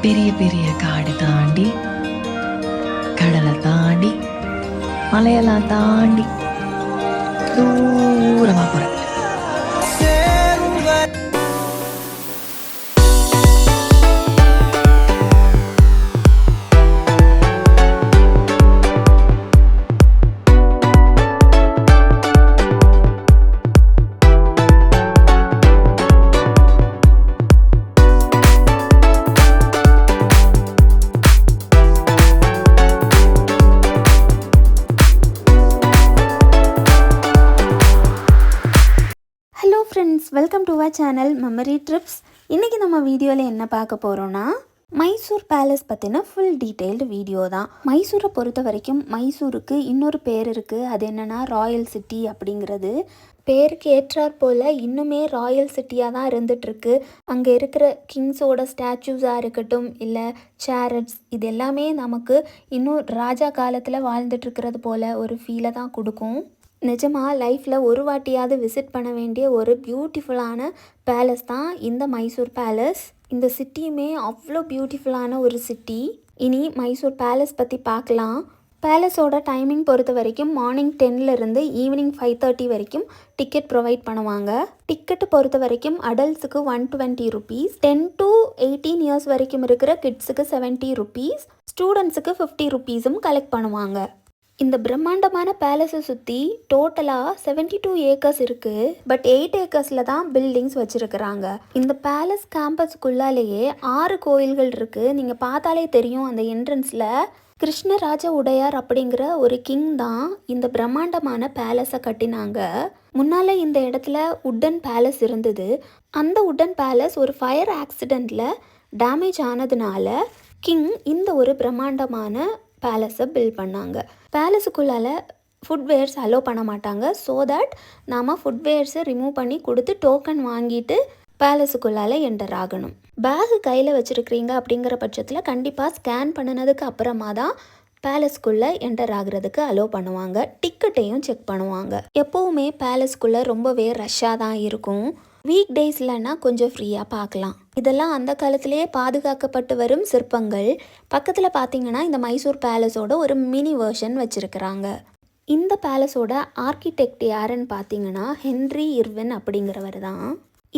பெரிய பெரிய காடு தாண்டி, கடலை தாண்டி, மலையெல்லாம் தாண்டி தூரமா போறேன். Welcome to our channel memory trips. இன்றைக்கி நம்ம வீடியோவில் என்ன பார்க்க போகிறோன்னா, மைசூர் பேலஸ் பற்றின ஃபுல் டீட்டெயில்டு வீடியோ தான். மைசூரை பொறுத்த வரைக்கும் மைசூருக்கு இன்னொரு பேர் இருக்குது. அது என்னென்னா ராயல் சிட்டி அப்படிங்கிறது. பேருக்கு ஏற்றாற் போல் இன்னுமே ராயல் சிட்டியாக தான் இருந்துகிட்ருக்கு. அங்கே இருக்கிற கிங்ஸோட ஸ்டாச்சூஸாக இருக்கட்டும், இல்லை சேரட்ஸ், இது எல்லாமே நமக்கு இன்னும் ராஜா காலத்தில் வாழ்ந்துட்டுருக்கிறது போல் ஒரு ஃபீலை தான் கொடுக்கும். நிஜமாக லைஃப்பில் ஒரு வாட்டியாவது விசிட் பண்ண வேண்டிய ஒரு பியூட்டிஃபுல்லான பேலஸ் தான் இந்த மைசூர் பேலஸ். இந்த சிட்டியுமே அவ்வளோ பியூட்டிஃபுல்லான ஒரு சிட்டி. இனி மைசூர் பேலஸ் பற்றி பார்க்கலாம். பேலஸோட டைமிங் பொறுத்த வரைக்கும் மார்னிங் 10லேருந்து ஈவினிங் 5:30 வரைக்கும் டிக்கெட் ப்ரொவைட் பண்ணுவாங்க. டிக்கெட்டு பொறுத்த வரைக்கும் அடல்ட்ஸுக்கு 120 ருபீஸ், 10 to 18 இயர்ஸ் வரைக்கும் இருக்கிற கிட்ஸுக்கு 70 ருபீஸ், ஸ்டூடெண்ட்ஸுக்கு 50 ருபீஸும் கலெக்ட் பண்ணுவாங்க. இந்த பிரம்மாண்டமான பேலஸை சுற்றி டோட்டலாக 72 ஏக்கர்ஸ் இருக்குது. பட் 8 ஏக்கர்ஸில் தான் பில்டிங்ஸ் வச்சுருக்குறாங்க. இந்த பேலஸ் கேம்பஸ்க்குள்ளாலேயே 6 கோயில்கள் இருக்குது. நீங்கள் பார்த்தாலே தெரியும், அந்த என்ட்ரன்ஸில் கிருஷ்ணராஜ உடையார் அப்படிங்கிற ஒரு கிங் தான் இந்த பிரம்மாண்டமான பேலஸை கட்டினாங்க. முன்னால் இந்த இடத்துல உட்டன் பேலஸ் இருந்தது. அந்த உட்டன் பேலஸ் ஒரு ஃபயர் ஆக்சிடெண்ட்டில் டேமேஜ் ஆனதுனால கிங் இந்த ஒரு பிரம்மாண்டமான பேலஸை பில்ட் பண்ணாங்க. பேலஸுக்குள்ளால் ஃபுட்வேர்ஸ் அலோவ் பண்ண மாட்டாங்க. ஸோ தட் நாம் ஃபுட்வேர்ஸை ரிமூவ் பண்ணி கொடுத்து டோக்கன் வாங்கிட்டு பேலஸுக்குள்ளால் என்டர் ஆகணும். பேகு கையில் வச்சுருக்கிறீங்க அப்படிங்கிற பட்சத்தில் கண்டிப்பாக ஸ்கேன் பண்ணினதுக்கு அப்புறமா தான் பேலஸ்குள்ளே என்டர் ஆகிறதுக்கு அலோவ் பண்ணுவாங்க. டிக்கெட்டையும் செக் பண்ணுவாங்க. எப்போவுமே பேலஸ்குள்ளே ரொம்பவே ரஷ்ஷாக தான் இருக்கும். வீக் டேஸ்லன்னா கொஞ்சம் ஃப்ரீயாக பார்க்கலாம். இதெல்லாம் அந்த காலத்திலேயே பாதுகாக்கப்பட்டு வரும் சிற்பங்கள். பக்கத்தில் பார்த்தீங்கன்னா இந்த மைசூர் பேலஸோட ஒரு மினி வெர்ஷன் வச்சுருக்கிறாங்க. இந்த பேலஸோட ஆர்கிடெக்ட் யாருன்னு பார்த்தீங்கன்னா ஹென்ரி இர்வின் அப்படிங்கிறவர் தான்.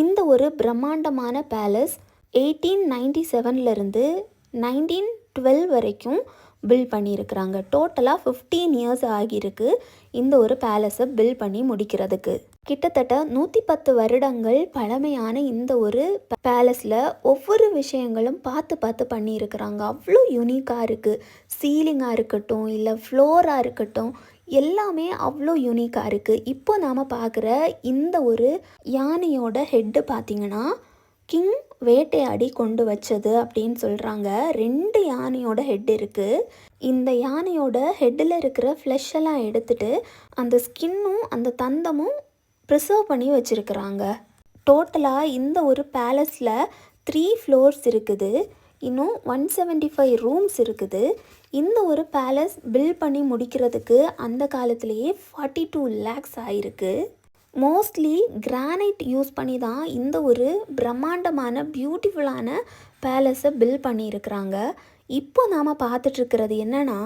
இந்த ஒரு பிரம்மாண்டமான பேலஸ் 1897லேருந்து 1912 வரைக்கும் பில்ட் பண்ணியிருக்கிறாங்க. டோட்டலாக 15 இயர்ஸ் ஆகியிருக்கு இந்த ஒரு பேலஸை பில்ட் பண்ணி முடிக்கிறதுக்கு. கிட்டத்தட்ட 110 வருடங்கள் பழமையான இந்த ஒரு பேலஸில் ஒவ்வொரு விஷயங்களும் பார்த்து பார்த்து பண்ணியிருக்கிறாங்க. அவ்வளோ யூனிக்காக இருக்குது. சீலிங்காக இருக்கட்டும், இல்லை ஃப்ளோராக இருக்கட்டும், எல்லாமே அவ்வளோ யூனிக்காக இருக்குது. இப்போ நாம் பார்க்குற இந்த ஒரு யானையோட ஹெட்டு பார்த்திங்கன்னா கிங் வேட்டையாடி கொண்டு வச்சது அப்படின்னு சொல்கிறாங்க. 2 யானையோட ஹெட் இருக்குது. இந்த யானையோட ஹெட்டில் இருக்கிற ஃப்ளஷ் எல்லாம் எடுத்துட்டு அந்த ஸ்கின்னும் அந்த தந்தமும் ப்ரிசர்வ் பண்ணி வச்சுருக்கிறாங்க. டோட்டலாக இந்த ஒரு பேலஸில் 3 ஃப்ளோர்ஸ் இருக்குது. இன்னும் 175 ரூம்ஸ் இருக்குது. இந்த ஒரு பேலஸ் பில்ட் பண்ணி முடிக்கிறதுக்கு அந்த காலத்திலேயே 42 lakhs ஆயிருக்கு. மோஸ்ட்லி கிரானைட் யூஸ் பண்ணி தான் இந்த ஒரு பிரம்மாண்டமான பியூட்டிஃபுல்லான பேலஸை பில்ட் பண்ணியிருக்கிறாங்க. இப்போ நாம் பார்த்துட்ருக்கிறது என்னென்னா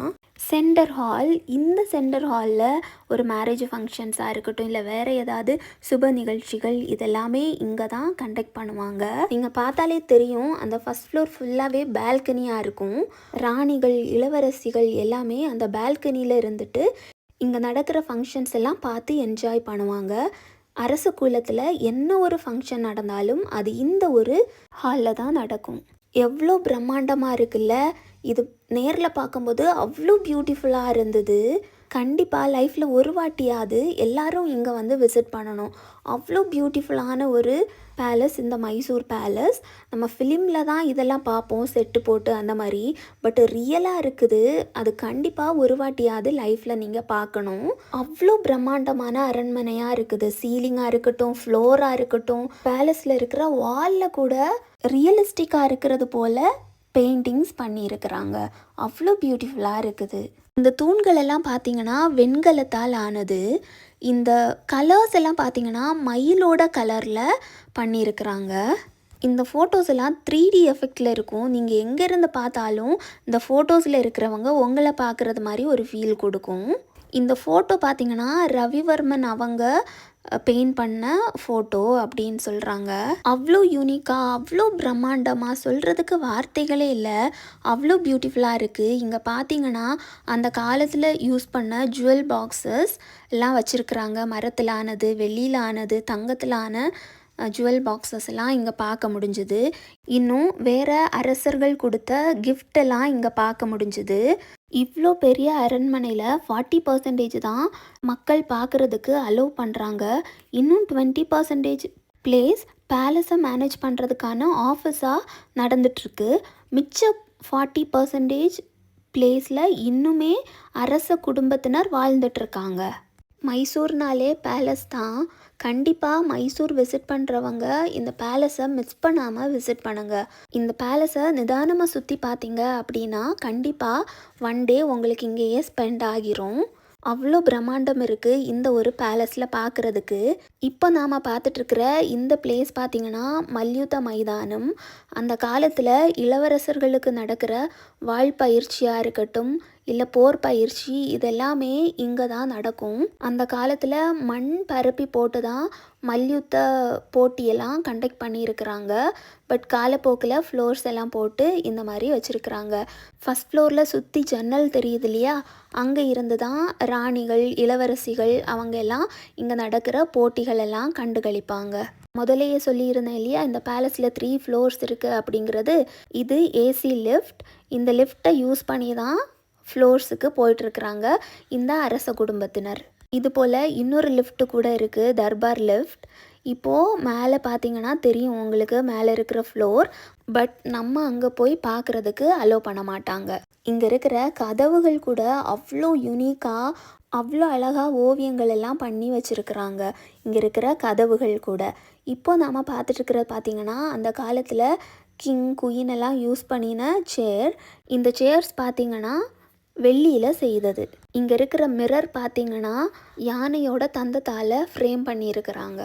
சென்டர் ஹால். இந்த சென்டர் ஹாலில் ஒரு மேரேஜ் ஃபங்க்ஷன்ஸாக இருக்கட்டும், இல்லை வேறு ஏதாவது சுப நிகழ்ச்சிகள், இதெல்லாமே இங்கே தான் கண்டக்ட் பண்ணுவாங்க. நீங்கள் பார்த்தாலே தெரியும், அந்த ஃபஸ்ட் ஃப்ளோர் ஃபுல்லாகவே பால்கனியாக இருக்கும். ராணிகள், இளவரசிகள் எல்லாமே அந்த பால்கனியில் இருந்துட்டு இங்கே நடக்கிற ஃபங்க்ஷன்ஸ் எல்லாம் பார்த்து என்ஜாய் பண்ணுவாங்க. அரச குலத்தில் என்ன ஒரு ஃபங்க்ஷன் நடந்தாலும் அது இந்த ஒரு ஹாலில் தான் நடக்கும். எவ்வளோ பிரம்மாண்டமாக இருக்குல்ல. இது நேரில் பார்க்கும்போது அவ்வளோ பியூட்டிஃபுல்லாக இருந்தது. கண்டிப்பாக லைஃப்பில் ஒரு வாட்டியாவது எல்லாரும் இங்கே வந்து விசிட் பண்ணணும். அவ்வளோ பியூட்டிஃபுல்லான ஒரு பேலஸ் இந்த மைசூர் பேலஸ். நம்ம ஃபிலிமில் தான் இதெல்லாம் பார்ப்போம், செட்டு போட்டு அந்த மாதிரி. பட் ரியலாக இருக்குது. அது கண்டிப்பாக ஒரு வாட்டியாவது லைஃப்பில் நீங்கள் பார்க்கணும். அவ்வளோ பிரம்மாண்டமான அரண்மனையாக இருக்குது. சீலிங்காக இருக்கட்டும், ஃப்ளோராக இருக்கட்டும், பேலஸில் இருக்கிற வாலில் கூட ரியலிஸ்டிக்காக இருக்கிறது போல் பெயிண்டிங்ஸ் பண்ணியிருக்கிறாங்க. அவ்வளோ பியூட்டிஃபுல்லாக இருக்குது. இந்த தூண்கள் எல்லாம் பார்த்திங்கன்னா வெண்கலத்தால் ஆனது. இந்த கலர்ஸ் எல்லாம் பார்த்திங்கன்னா மயிலோட கலரில் பண்ணியிருக்கிறாங்க. இந்த ஃபோட்டோஸ் எல்லாம் 3D எஃபெக்டில் இருக்கும். நீங்கள் எங்கேருந்து பார்த்தாலும் இந்த ஃபோட்டோஸில் இருக்கிறவங்க உங்களை பார்க்குறது மாதிரி ஒரு ஃபீல் கொடுக்கும். இந்த ஃபோட்டோ பார்த்தீங்கன்னா ரவிவர்மன் அவங்க பெயிண்ட் பண்ண ஃபோட்டோ அப்படின்னு சொல்கிறாங்க. அவ்வளோ யூனிக்காக, அவ்வளோ பிரம்மாண்டமாக, சொல்கிறதுக்கு வார்த்தைகளே இல்லை, அவ்வளோ பியூட்டிஃபுல்லாக இருக்குது. இங்கே பார்த்தீங்கன்னா அந்த காலத்தில் யூஸ் பண்ண ஜுவல் பாக்ஸஸ் எல்லாம் வச்சுருக்குறாங்க. மரத்தில் ஆனது, வெள்ளியில் ஆனது, தங்கத்தில் ஆன ஜுவல் பாக்ஸஸ் எல்லாம் இங்கே பார்க்க முடிஞ்சுது. இன்னும் வேறு அரசர்கள் கொடுத்த கிஃப்டெல்லாம் இங்கே பார்க்க முடிஞ்சுது. இவ்வளோ பெரிய அரண்மனையில் 40% தான் மக்கள் பார்க்குறதுக்கு அலோவ் பண்ணுறாங்க. இன்னும் 20% பிளேஸ் பேலஸை மேனேஜ் பண்ணுறதுக்கான ஆஃபீஸாக நடந்துட்டுருக்கு. மிச்ச 40% பிளேஸில் இன்னுமே அரச குடும்பத்தினர் வாழ்ந்துட்டுருக்காங்க. மைசூர்னாலே பேலஸ் தான். கண்டிப்பாக மைசூர் விசிட் பண்ணுறவங்க இந்த பேலஸை மிஸ் பண்ணாமல் விசிட் பண்ணுங்கள். இந்த பேலஸை நிதானமாக சுற்றி பார்த்தீங்க அப்படின்னா கண்டிப்பாக ஒன் டே உங்களுக்கு இங்கேயே ஸ்பெண்ட் ஆகிரும். அவ்வளோ பிரம்மாண்டம் இருக்குது இந்த ஒரு பேலஸில் பார்க்குறதுக்கு. இப்போ நாம் பார்த்துட்ருக்கிற இந்த பிளேஸ் பார்த்திங்கன்னா மல்யுத்த மைதானம். அந்த காலத்தில் இளவரசர்களுக்கு நடக்கிற வாள் பயிற்சியாக இருக்கட்டும், இல்லை போர் பயிற்சி, இதெல்லாமே இங்கே தான் நடக்கும். அந்த காலத்தில் மண் பரப்பி போட்டு தான் மல்யுத்த போட்டியெல்லாம் கண்டக்ட் பண்ணியிருக்கிறாங்க. பட் காலப்போக்கில் ஃப்ளோர்ஸ் எல்லாம் போட்டு இந்த மாதிரி வச்சுருக்குறாங்க. ஃபஸ்ட் ஃப்ளோரில் சுற்றி ஜன்னல் தெரியுது இல்லையா, அங்கே இருந்து தான் ராணிகள், இளவரசிகள் அவங்க எல்லாம் இங்கே நடக்கிற போட்டிகள் எல்லாம் கண்டுகளிப்பாங்க. முதலையே சொல்லியிருந்தேன் இல்லையா, இந்த பேலஸில் 3 ஃப்ளோர்ஸ் இருக்குது அப்படிங்கிறது. இது ஏசி லிஃப்ட். இந்த லிஃப்ட்டை யூஸ் பண்ணி தான் ஃப்ளோர்ஸுக்கு போயிட்டுருக்குறாங்க இந்த அரச குடும்பத்தினர். இது போல் இன்னொரு லிஃப்ட்டு கூட இருக்குது, தர்பார் லிஃப்ட். இப்போது மேலே பார்த்தீங்கன்னா தெரியும் உங்களுக்கு மேலே இருக்கிற ஃப்ளோர். பட் நம்ம அங்கே போய் பார்க்குறதுக்கு அலோவ் பண்ண மாட்டாங்க. இங்கே இருக்கிற கதவுகள் கூட அவ்வளோ யூனிக்காக, அவ்வளோ அழகாக ஓவியங்கள் எல்லாம் பண்ணி வச்சுருக்குறாங்க. இங்கே இருக்கிற கதவுகள் கூட. இப்போது நாம் பார்த்துட்ருக்கிறது பார்த்திங்கன்னா அந்த காலத்தில் கிங், குயின் எல்லாம் யூஸ் பண்ணின சேர். இந்த சேர்ஸ் பார்த்திங்கன்னா வெள்ளியில் செய்தது. இங்கே இருக்கிற மிரர் பார்த்திங்கன்னா யானையோட தந்தத்தால் ஃப்ரேம் பண்ணியிருக்கிறாங்க.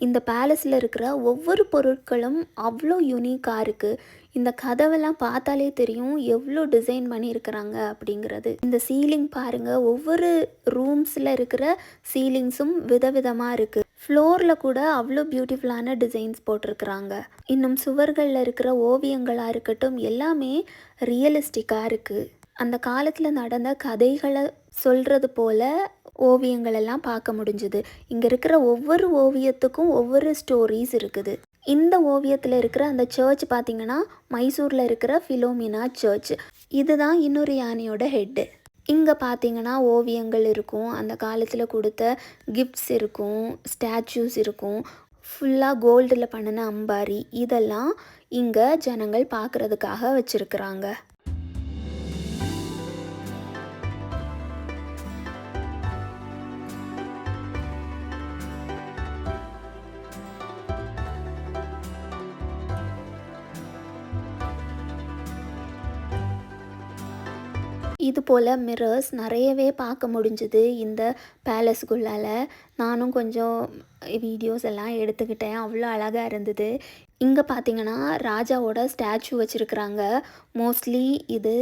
இந்த பேலஸில் இருக்கிற ஒவ்வொரு பொருட்களும் அவ்வளோ யூனிக்காக இருக்குது. இந்த கதவெல்லாம் பார்த்தாலே தெரியும் எவ்வளோ டிசைன் பண்ணியிருக்கிறாங்க அப்படிங்கிறது. இந்த சீலிங் பாருங்கள், ஒவ்வொரு ரூம்ஸில் இருக்கிற சீலிங்ஸும் விதவிதமாக இருக்குது. ஃப்ளோரில் கூட அவ்வளோ பியூட்டிஃபுல்லான டிசைன்ஸ் போட்டிருக்கிறாங்க. இன்னும் சுவர்களில் இருக்கிற ஓவியங்களாக இருக்கட்டும், எல்லாமே ரியலிஸ்டிக்காக இருக்குது. அந்த காலத்தில் நடந்த கதைகளை சொல்கிறது போல் ஓவியங்கள் எல்லாம் பார்க்க முடிஞ்சுது. இங்கே இருக்கிற ஒவ்வொரு ஓவியத்துக்கும் ஒவ்வொரு ஸ்டோரிஸ் இருக்குது. இந்த ஓவியத்தில் இருக்கிற அந்த சர்ச் பார்த்திங்கன்னா மைசூரில் இருக்கிற ஃபிலோமினா சர்ச். இதுதான் இன்னொரு யானையோட ஹெட்டு. இங்கே பார்த்திங்கன்னா ஓவியங்கள் இருக்கும், அந்த காலத்தில் கொடுத்த கிஃப்ட்ஸ் இருக்கும், ஸ்டாச்சூஸ் இருக்கும், ஃபுல்லாக கோல்டில் பண்ணின அம்பாரி, இதெல்லாம் இங்கே ஜனங்கள் பார்க்குறதுக்காக வச்சுருக்குறாங்க. இது போல் மிரர்ஸ் நிறையவே பார்க்க முடிஞ்சுது இந்த பேலஸ்குள்ளால். நானும் கொஞ்சம் வீடியோஸ் எல்லாம் எடுத்துக்கிட்டேன், அவ்வளோ அழகாக இருந்தது. இங்கே பார்த்திங்கன்னா ராஜாவோட ஸ்டாச்சு வச்சுருக்குறாங்க. மோஸ்ட்லி இது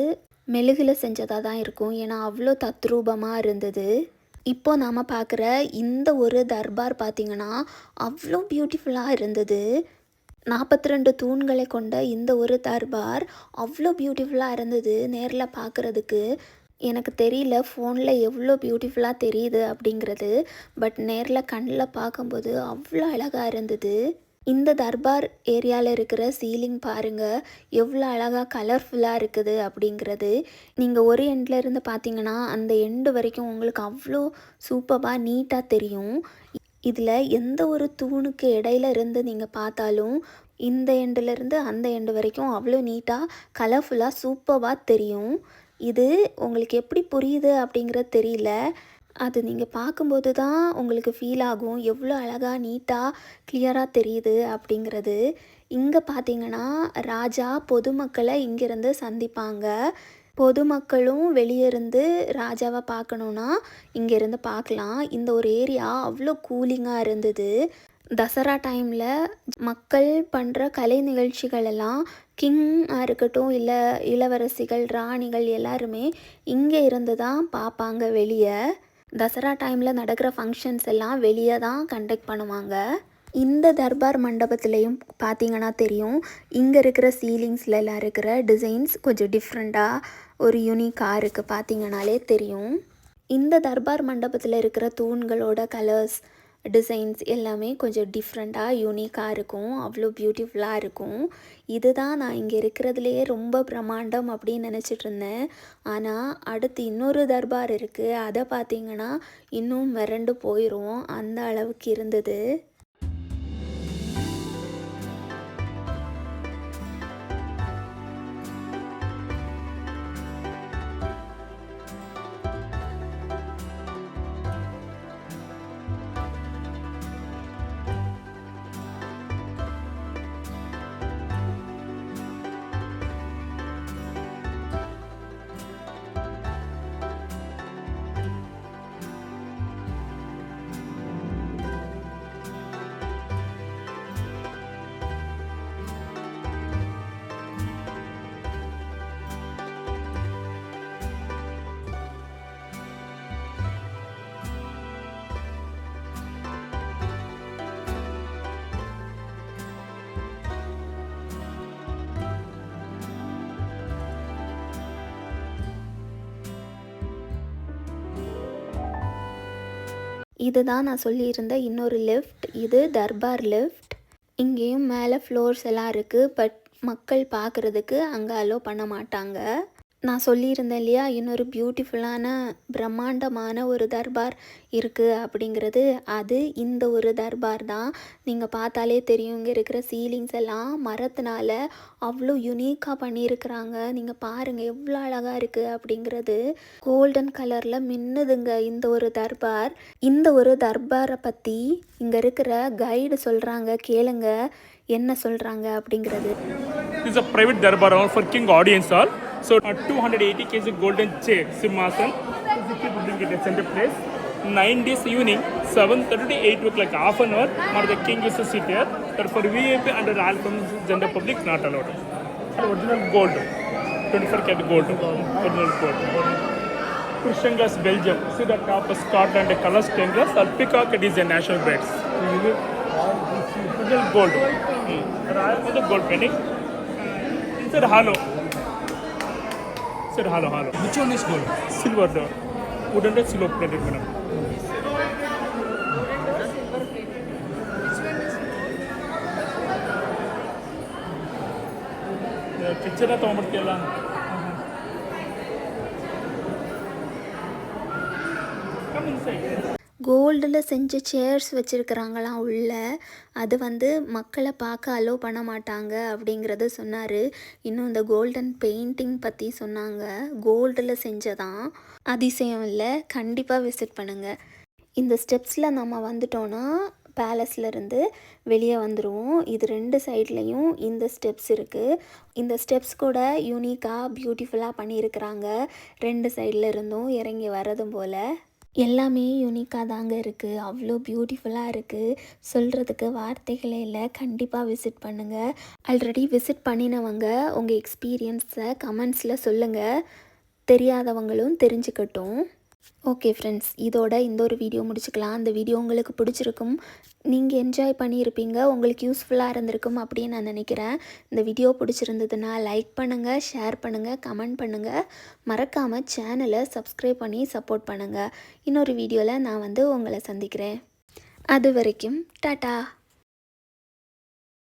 மெழுகில் செஞ்சதாக தான் இருக்கும், ஏன்னா அவ்வளோ தத்ரூபமாக இருந்தது. இப்போ நாம் பார்க்குற இந்த ஒரு தர்பார் பார்த்திங்கன்னா அவ்வளோ பியூட்டிஃபுல்லாக இருந்தது. 42 தூண்களை கொண்ட இந்த ஒரு தர்பார் அவ்வளோ பியூட்டிஃபுல்லாக இருந்தது. நேரில் பார்க்குறதுக்கு எனக்கு தெரியல ஃபோனில் எவ்வளோ பியூட்டிஃபுல்லாக தெரியுது அப்படிங்கிறது. பட் நேரில் கண்ணில் பார்க்கும்போது அவ்வளோ அழகாக இருந்தது. இந்த தர்பார் ஏரியாவில் இருக்கிற சீலிங் பாருங்கள் எவ்வளோ அழகாக கலர்ஃபுல்லாக இருக்குது அப்படிங்கிறது. நீங்கள் ஒரு எண்ட்லேருந்து பார்த்தீங்கன்னா அந்த எண்டு வரைக்கும் உங்களுக்கு அவ்வளோ சூப்பராக நீட்டாக தெரியும். இதில் எந்த ஒரு தூணுக்கு இடையில இருந்து நீங்கள் பார்த்தாலும் இந்த எண்டுலேருந்து அந்த எண்டு வரைக்கும் அவ்வளோ நீட்டாக கலர்ஃபுல்லாக சூப்பராக தெரியும். இது உங்களுக்கு எப்படி புரியுது அப்படிங்கிறது தெரியல. அது நீங்கள் பார்க்கும்போது தான் உங்களுக்கு ஃபீல் ஆகும் எவ்வளோ அழகாக நீட்டாக கிளியராக தெரியுது அப்படிங்கிறது. இங்கே பார்த்தீங்கன்னா ராஜா பொதுமக்களை இங்கேருந்து சந்திப்பாங்க. பொதுமக்களும் வெளியே இருந்து ராஜாவை பார்க்கணுன்னா இங்கேருந்து பார்க்கலாம். இந்த ஒரு ஏரியா அவ்வளோ கூலிங்காக இருந்தது. தசரா டைமில் மக்கள் பண்ணுற கலை நிகழ்ச்சிகள் எல்லாம் கிங்காக இருக்கட்டும் இல்லை இளவரசிகள் ராணிகள் எல்லாருமே இங்கே இருந்து தான் பார்ப்பாங்க. வெளியே தசரா டைமில் நடக்கிற ஃபங்க்ஷன்ஸ் எல்லாம் வெளியே தான் கண்டக்ட் பண்ணுவாங்க. இந்த தர்பார் மண்டபத்துலேயும் பார்த்தீங்கன்னா தெரியும், இங்கே இருக்கிற சீலிங்ஸில் எல்லாம் இருக்கிற டிசைன்ஸ் கொஞ்சம் டிஃப்ரெண்ட்டாக ஒரு யூனிக்காக இருக்குது. பார்த்தீங்கன்னாலே தெரியும். இந்த தர்பார் மண்டபத்தில் இருக்கிற தூண்களோட கலர்ஸ் டிசைன்ஸ் எல்லாமே கொஞ்சம் டிஃப்ரெண்ட்டாக யூனிக்காக இருக்கும். அவ்வளோ பியூட்டிஃபுல்லாக இருக்கும். இதுதான் நான் இங்கே இருக்கிறதுலையே ரொம்ப பிரம்மாண்டம் அப்படின்னு நினச்சிட்டு இருந்தேன். ஆனால் அடுத்து இன்னொரு தர்பார் இருக்குது. அதை பார்த்தீங்கன்னா இன்னும் மிரண்டு போயிடும், அந்த அளவுக்கு இருந்தது. இதுதான் நான் சொல்லியிருந்த இன்னொரு லிஃப்ட். இது தர்பார் லிஃப்ட். இங்கேயும் மேலே ஃப்ளோர்ஸ் எல்லாம் இருக்குது. பட் மக்கள் பார்க்குறதுக்கு அங்கே அலோ பண்ண மாட்டாங்க. நான் சொல்லியிருந்தேன் இல்லையா, இன்னொரு பியூட்டிஃபுல்லான பிரம்மாண்டமான ஒரு தர்பார் இருக்குது அப்படிங்கிறது. அது இந்த ஒரு தர்பார் தான். நீங்கள் பார்த்தாலே தெரியும், இங்கே இருக்கிற சீலிங்ஸ் எல்லாம் மரத்தினால அவ்வளோ யுனிக்காக பண்ணியிருக்கிறாங்க. நீங்கள் பாருங்கள் எவ்வளோ அழகாக இருக்குது அப்படிங்கிறது. கோல்டன் கலரில் மின்னுதுங்க இந்த ஒரு தர்பார். இந்த ஒரு தர்பாரை பற்றி இங்கே இருக்கிற கைடு சொல்கிறாங்க, கேளுங்க என்ன சொல்கிறாங்க அப்படிங்கிறது. This is a private darbar hall for king audience hall. So 280 kg golden chair, simhasan, keep putting it at center place. 9 days evening, 7:30 to 8 o'clock, half an hour, or the king is to sit here. But for VIP and all general public, not allowed. Original gold, 24 karat gold, original gold. Christian glass Belgium. See the top of Scotland, the color stained glass. Or peacock design national beds. Original gold. Royal the gold penny. Inside hollow. Inside hollow. Which one is gold? Silver door. Wooden and silver plated, madam. Picture ತಗೊಂಡ್ಬಿಡ್ತೀಯಲ್ಲ. Come inside. கோல்டில் செஞ்ச chairs வச்சுருக்குறாங்களாம் உள்ள. அது மக்களை பார்க்க allow பண்ண மாட்டாங்க அப்படிங்கிறது சொன்னார். இன்னும் இந்த கோல்டன் பெயிண்டிங் பற்றி சொன்னாங்க. கோல்டில் செஞ்சதான், அதிசயம் இல்லை. கண்டிப்பாக விசிட் பண்ணுங்கள். இந்த ஸ்டெப்ஸில் நம்ம வந்துட்டோன்னா பேலஸ்லேருந்து வெளியே வந்துடுவோம். இது 2 சைட்லேயும் இந்த ஸ்டெப்ஸ் இருக்குது. இந்த ஸ்டெப்ஸ் கூட யூனிக்காக பியூட்டிஃபுல்லாக பண்ணியிருக்கிறாங்க. 2 சைடில் இருந்தும் இறங்கி வரதும் போல் எல்லாமே யூனிக்காக தாங்க இருக்குது. அவ்வளோ பியூட்டிஃபுல்லாக இருக்குது, சொல்கிறதுக்கு வார்த்தைகளே இல்லை. கண்டிப்பாக விசிட் பண்ணுங்கள். ஆல்ரெடி விசிட் பண்ணினவங்க உங்கள் எக்ஸ்பீரியன்ஸை கமெண்ட்ஸில் சொல்லுங்கள், தெரியாதவங்களும் தெரிஞ்சுக்கட்டும். ஓகே ஃப்ரெண்ட்ஸ், இதோட இந்த ஒரு வீடியோ முடிச்சுக்கலாம். அந்த வீடியோ உங்களுக்கு பிடிச்சிருக்கும், நீங்கள் என்ஜாய் பண்ணியிருப்பீங்க, உங்களுக்கு யூஸ்ஃபுல்லாக இருந்திருக்கும் அப்படின்னு நான் நினைக்கிறேன். இந்த வீடியோ பிடிச்சிருந்ததுன்னா லைக் பண்ணுங்கள், ஷேர் பண்ணுங்கள், கமெண்ட் பண்ணுங்கள். மறக்காமல் சேனலை சப்ஸ்கிரைப் பண்ணி சப்போர்ட் பண்ணுங்கள். இன்னொரு வீடியோவில் நான் உங்களை சந்திக்கிறேன். அது வரைக்கும் டாட்டா.